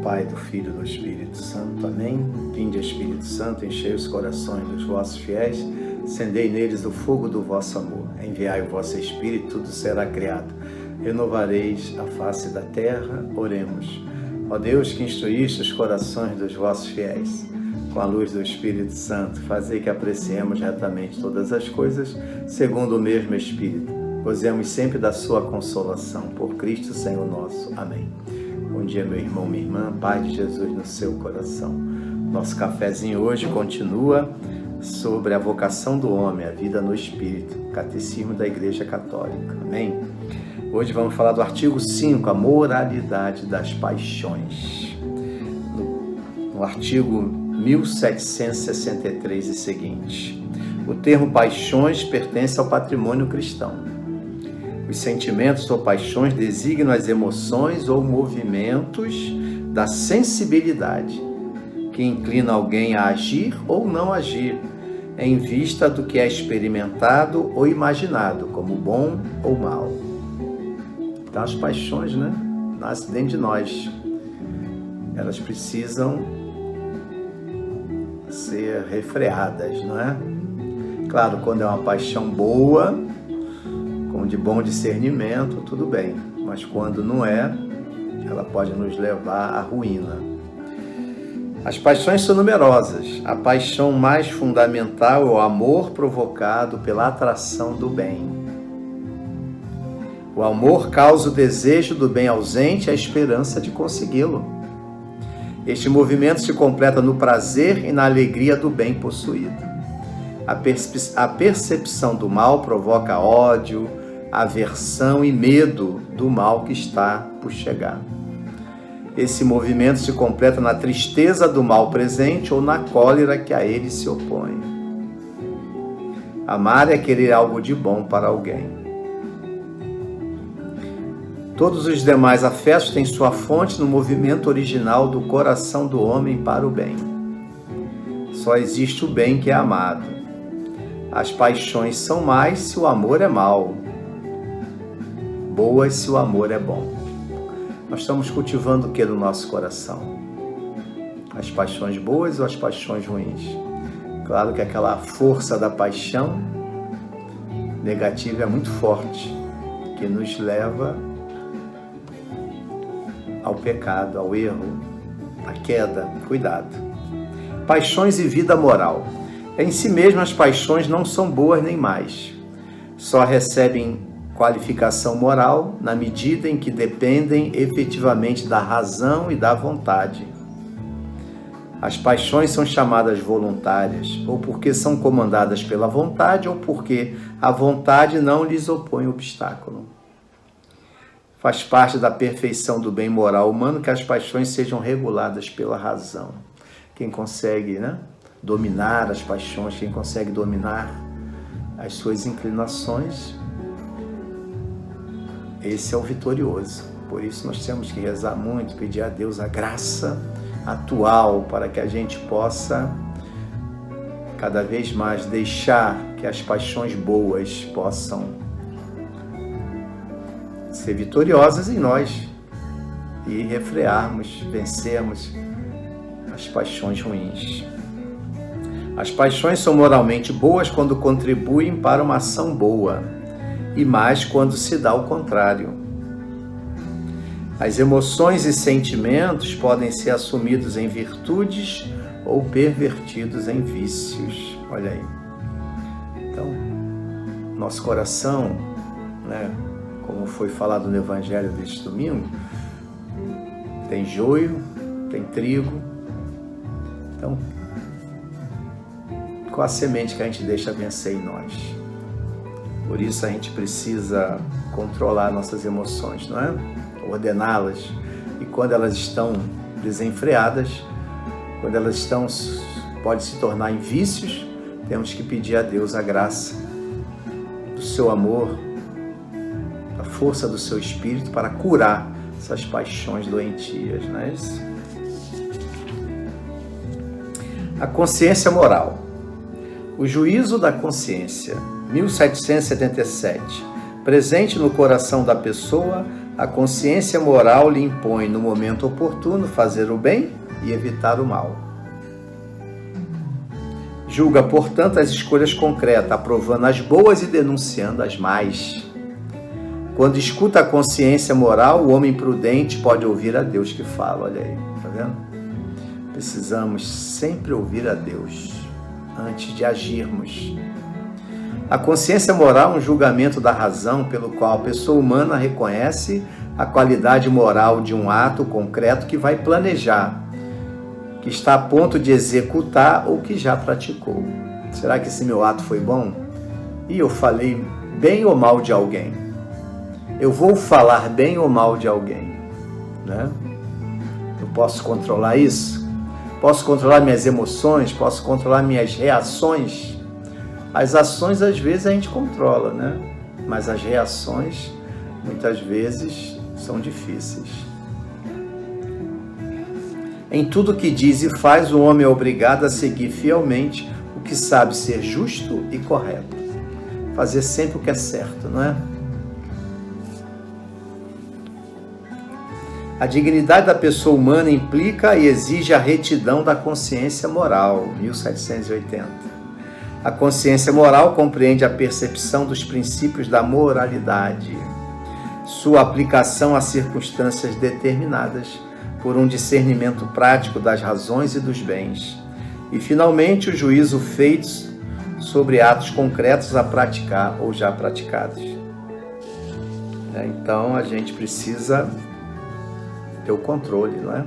Pai, do Filho e do Espírito Santo. Amém. Vinde, Espírito Santo, enchei os corações dos vossos fiéis, acendei neles o fogo do vosso amor. Enviai o vosso Espírito, tudo será criado. Renovareis a face da terra. Oremos. Ó Deus, que instruíste os corações dos vossos fiéis, com a luz do Espírito Santo, fazei que apreciemos retamente todas as coisas, segundo o mesmo Espírito. Gozemos sempre da sua consolação. Por Cristo, Senhor nosso. Amém. Bom dia, meu irmão, minha irmã. Paz de Jesus no seu coração. Nosso cafezinho hoje continua sobre a vocação do homem, a vida no Espírito. Catecismo da Igreja Católica. Amém? Hoje vamos falar do artigo 5, a moralidade das paixões. No artigo 1763 e seguinte. O termo paixões pertence ao patrimônio cristão. Os sentimentos ou paixões designam as emoções ou movimentos da sensibilidade, que inclina alguém a agir ou não agir, em vista do que é experimentado ou imaginado, como bom ou mal. Então as paixões, nascem dentro de nós. Elas precisam ser refreadas, não é? Claro, quando é uma paixão boa, com de bom discernimento, tudo bem. Mas quando não é, ela pode nos levar à ruína. As paixões são numerosas. A paixão mais fundamental é o amor provocado pela atração do bem. O amor causa o desejo do bem ausente e a esperança de consegui-lo. Este movimento se completa no prazer e na alegria do bem possuído. A percepção do mal provoca ódio, aversão e medo do mal que está por chegar. Esse movimento se completa na tristeza do mal presente ou na cólera que a ele se opõe. Amar é querer algo de bom para alguém. Todos os demais afetos têm sua fonte no movimento original do coração do homem para o bem. Só existe o bem que é amado. As paixões são mais se o amor é mau, boas se o amor é bom. Nós estamos cultivando o que no nosso coração? As paixões boas ou as paixões ruins? Claro que aquela força da paixão negativa é muito forte, que nos leva ao pecado, ao erro, à queda. Cuidado. Paixões e vida moral. Em si mesmas, as paixões não são boas nem más. Só recebem qualificação moral na medida em que dependem efetivamente da razão e da vontade. As paixões são chamadas voluntárias, ou porque são comandadas pela vontade, ou porque a vontade não lhes opõe obstáculo. Faz parte da perfeição do bem moral humano que as paixões sejam reguladas pela razão. Quem consegue, dominar as paixões, quem consegue dominar as suas inclinações, esse é o vitorioso. Por isso nós temos que rezar muito, pedir a Deus a graça atual para que a gente possa cada vez mais deixar que as paixões boas possam ser vitoriosas em nós e refrearmos, vencermos as paixões ruins. As paixões são moralmente boas quando contribuem para uma ação boa, e mais quando se dá o contrário. As emoções e sentimentos podem ser assumidos em virtudes ou pervertidos em vícios. Olha aí. Então, nosso coração, como foi falado no Evangelho deste domingo, tem joio, tem trigo. Então, qual a semente que a gente deixa vencer em nós? Por isso a gente precisa controlar nossas emoções, ordená-las. E quando elas estão desenfreadas, quando elas podem se tornar em vícios, temos que pedir a Deus a graça do seu amor, da força do seu Espírito para curar essas paixões doentias, não é isso? A consciência moral. O juízo da consciência, 1777, presente no coração da pessoa, A consciência moral lhe impõe, no momento oportuno, fazer o bem e evitar o mal. Julga, portanto, as escolhas concretas, aprovando as boas e denunciando as más. Quando escuta a consciência moral, o homem prudente pode ouvir a Deus que fala. Olha aí, tá vendo? Precisamos sempre ouvir a Deus antes de agirmos. A consciência moral é um julgamento da razão pelo qual a pessoa humana reconhece a qualidade moral de um ato concreto que vai planejar, que está a ponto de executar ou que já praticou. Será que esse meu ato foi bom? E eu falei bem ou mal de alguém? Eu vou falar bem ou mal de alguém, né? Eu posso controlar isso? Posso controlar minhas emoções? Posso controlar minhas reações? As ações, às vezes, a gente controla, né? Mas as reações, muitas vezes, são difíceis. Em tudo que diz e faz, o homem é obrigado a seguir fielmente o que sabe ser justo e correto. Fazer sempre o que é certo, não é? A dignidade da pessoa humana implica e exige a retidão da consciência moral, 1780. A consciência moral compreende a percepção dos princípios da moralidade, sua aplicação a circunstâncias determinadas por um discernimento prático das razões e dos bens, e, finalmente, o juízo feito sobre atos concretos a praticar ou já praticados. Então, a gente precisa ter o controle, não é?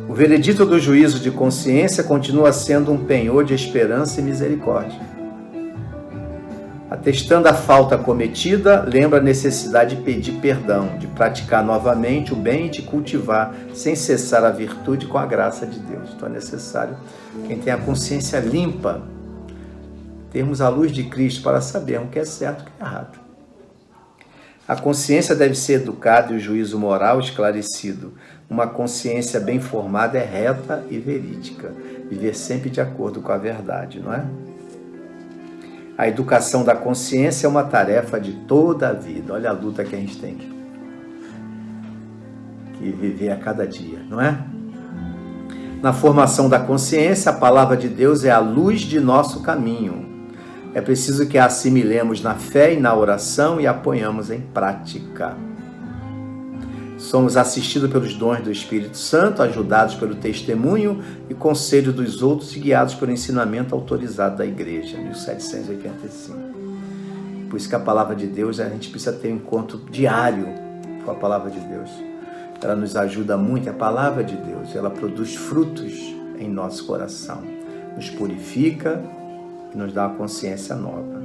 O veredito do juízo de consciência continua sendo um penhor de esperança e misericórdia. Atestando a falta cometida, lembra a necessidade de pedir perdão, de praticar novamente o bem e de cultivar sem cessar a virtude com a graça de Deus. Então é necessário, quem tem a consciência limpa, termos a luz de Cristo para sabermos o que é certo e o que é errado. A consciência deve ser educada e o juízo moral esclarecido. Uma consciência bem formada é reta e verídica. Viver sempre de acordo com a verdade, não é? A educação da consciência é uma tarefa de toda a vida. Olha a luta que a gente tem que viver a cada dia, não é? Na formação da consciência, a palavra de Deus é a luz de nosso caminho. É preciso que a assimilemos na fé e na oração e a ponhamos em prática. Somos assistidos pelos dons do Espírito Santo, ajudados pelo testemunho e conselho dos outros e guiados pelo ensinamento autorizado da Igreja, 1785. Por isso que a palavra de Deus, a gente precisa ter um encontro diário com a palavra de Deus. Ela nos ajuda muito, a palavra de Deus, ela produz frutos em nosso coração, nos purifica e nos dá uma consciência nova.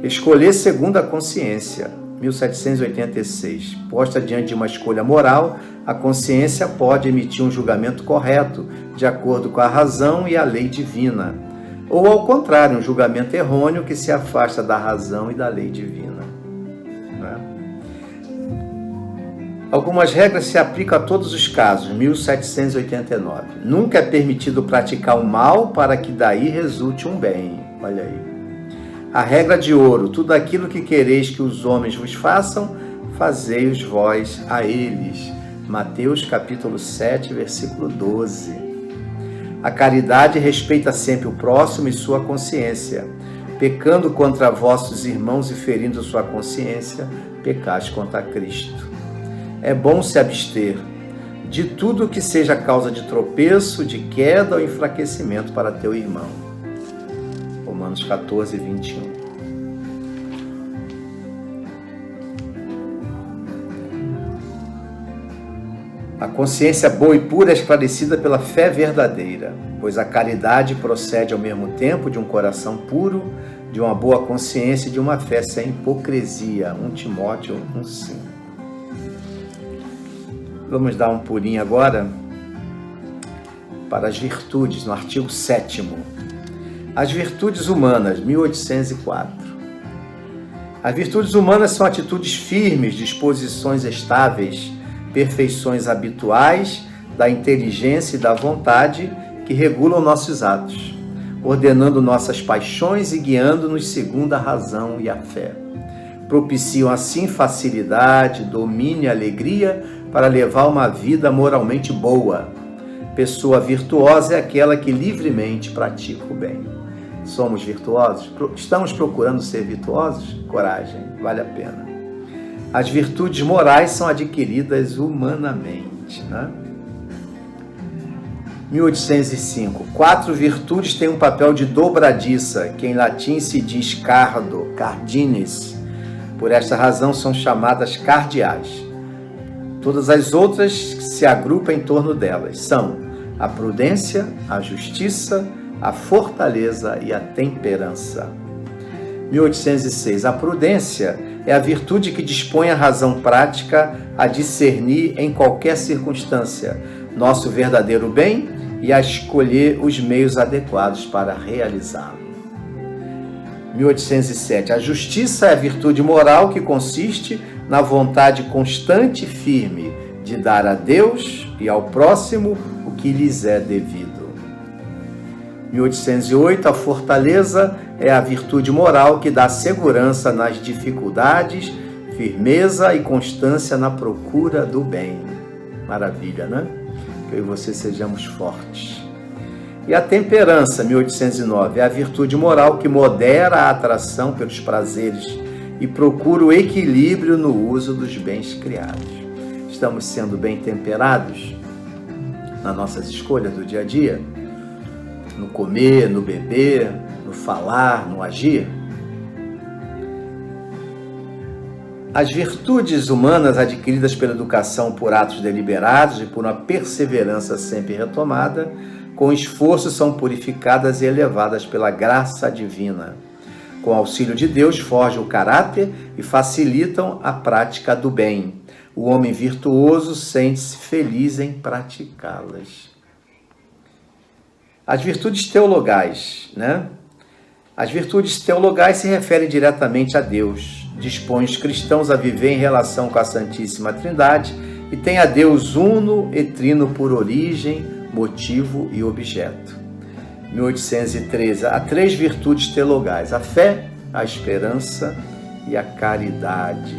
Escolher segundo a consciência, 1786. Posta diante de uma escolha moral, a consciência pode emitir um julgamento correto, de acordo com a razão e a lei divina. Ou, ao contrário, um julgamento errôneo que se afasta da razão e da lei divina. Algumas regras se aplicam a todos os casos, 1789. Nunca é permitido praticar o mal para que daí resulte um bem. Olha aí. A regra de ouro: tudo aquilo que quereis que os homens vos façam, fazei-os vós a eles. Mateus capítulo 7, versículo 12. A caridade respeita sempre o próximo e sua consciência. Pecando contra vossos irmãos e ferindo sua consciência, pecais contra Cristo. É bom se abster de tudo que seja causa de tropeço, de queda ou enfraquecimento para teu irmão. Romanos 14, 21. A consciência boa e pura é esclarecida pela fé verdadeira, pois a caridade procede ao mesmo tempo de um coração puro, de uma boa consciência e de uma fé sem hipocrisia. 1 Timóteo 1,5. Vamos dar um pulinho agora para as virtudes, no artigo 7º. As virtudes humanas, 1804. As virtudes humanas são atitudes firmes, disposições estáveis, perfeições habituais da inteligência e da vontade que regulam nossos atos, ordenando nossas paixões e guiando-nos segundo a razão e a fé. Propiciam assim facilidade, domínio e alegria para levar uma vida moralmente boa. Pessoa virtuosa é aquela que livremente pratica o bem. Somos virtuosos? Estamos procurando ser virtuosos? Coragem, vale a pena. As virtudes morais são adquiridas humanamente, né? 1805. 4 virtudes têm um papel de dobradiça, que em latim se diz cardo, cardines. Por esta razão são chamadas cardeais. Todas as outras se agrupam em torno delas. São a prudência, a justiça, a fortaleza e a temperança. 1806. A prudência é a virtude que dispõe a razão prática a discernir em qualquer circunstância nosso verdadeiro bem e a escolher os meios adequados para realizá-lo. 1807. A justiça é a virtude moral que consiste na vontade constante e firme de dar a Deus e ao próximo o que lhes é devido. 1808. A fortaleza é a virtude moral que dá segurança nas dificuldades, firmeza e constância na procura do bem. Maravilha, né? Que eu e você sejamos fortes. E a temperança, 1809, é a virtude moral que modera a atração pelos prazeres e procura o equilíbrio no uso dos bens criados. Estamos sendo bem temperados nas nossas escolhas do dia a dia? No comer, no beber, no falar, no agir? As virtudes humanas adquiridas pela educação por atos deliberados e por uma perseverança sempre retomada, com esforço são purificadas e elevadas pela graça divina. Com o auxílio de Deus, forjam o caráter e facilitam a prática do bem. O homem virtuoso sente-se feliz em praticá-las. As virtudes teologais, né? As virtudes teologais se referem diretamente a Deus, dispõem os cristãos a viver em relação com a Santíssima Trindade e têm a Deus uno e trino por origem, motivo e objeto. 1813. Há 3 virtudes teologais: a fé, a esperança e a caridade.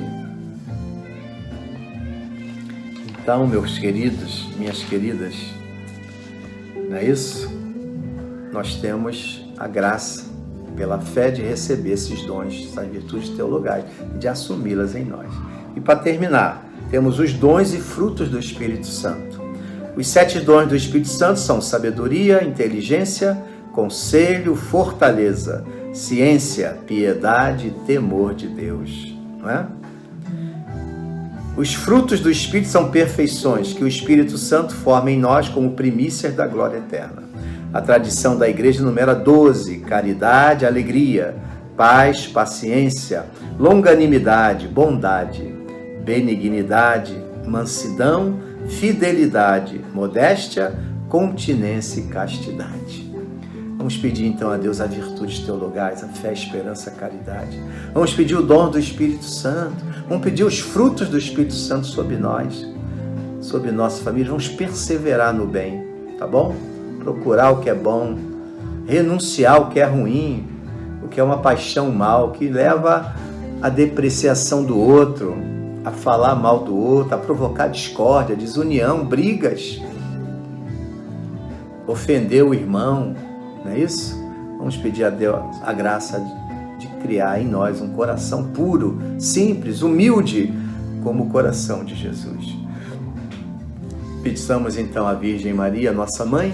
Então, meus queridos, minhas queridas, não é isso? Nós temos a graça, pela fé, de receber esses dons, essas virtudes teologais, de assumi-las em nós. E para terminar, temos os dons e frutos do Espírito Santo. Os 7 dons do Espírito Santo são sabedoria, inteligência, conselho, fortaleza, ciência, piedade e temor de Deus. Não é? Os frutos do Espírito são perfeições que o Espírito Santo forma em nós como primícias da glória eterna. A tradição da igreja enumera 12: caridade, alegria, paz, paciência, longanimidade, bondade, benignidade, mansidão, fidelidade, modéstia, continência e castidade. Vamos pedir então a Deus as virtudes teologais, a fé, a esperança, a caridade. Vamos pedir o dom do Espírito Santo. Vamos pedir os frutos do Espírito Santo sobre nós, sobre nossa família. Vamos perseverar no bem, tá bom? Procurar o que é bom, renunciar o que é ruim, o que é uma paixão mal, que leva à depreciação do outro, a falar mal do outro, a provocar discórdia, desunião, brigas, ofender o irmão, não é isso? Vamos pedir a Deus a graça de criar em nós um coração puro, simples, humilde, como o coração de Jesus. Peçamos então à Virgem Maria, nossa Mãe,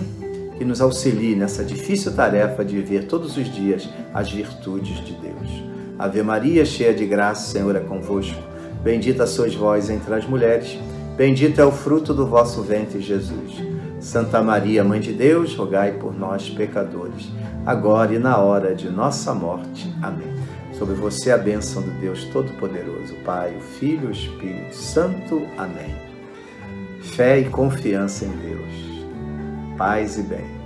que nos auxilie nessa difícil tarefa de viver todos os dias as virtudes de Deus. Ave Maria, cheia de graça, o Senhor é convosco. Bendita sois vós entre as mulheres, bendito é o fruto do vosso ventre, Jesus. Santa Maria, Mãe de Deus, rogai por nós, pecadores, agora e na hora de nossa morte. Amém. Sobre você a bênção do Deus Todo-Poderoso, Pai, o Filho e o Espírito Santo. Amém. Fé e confiança em Deus. Paz e bem.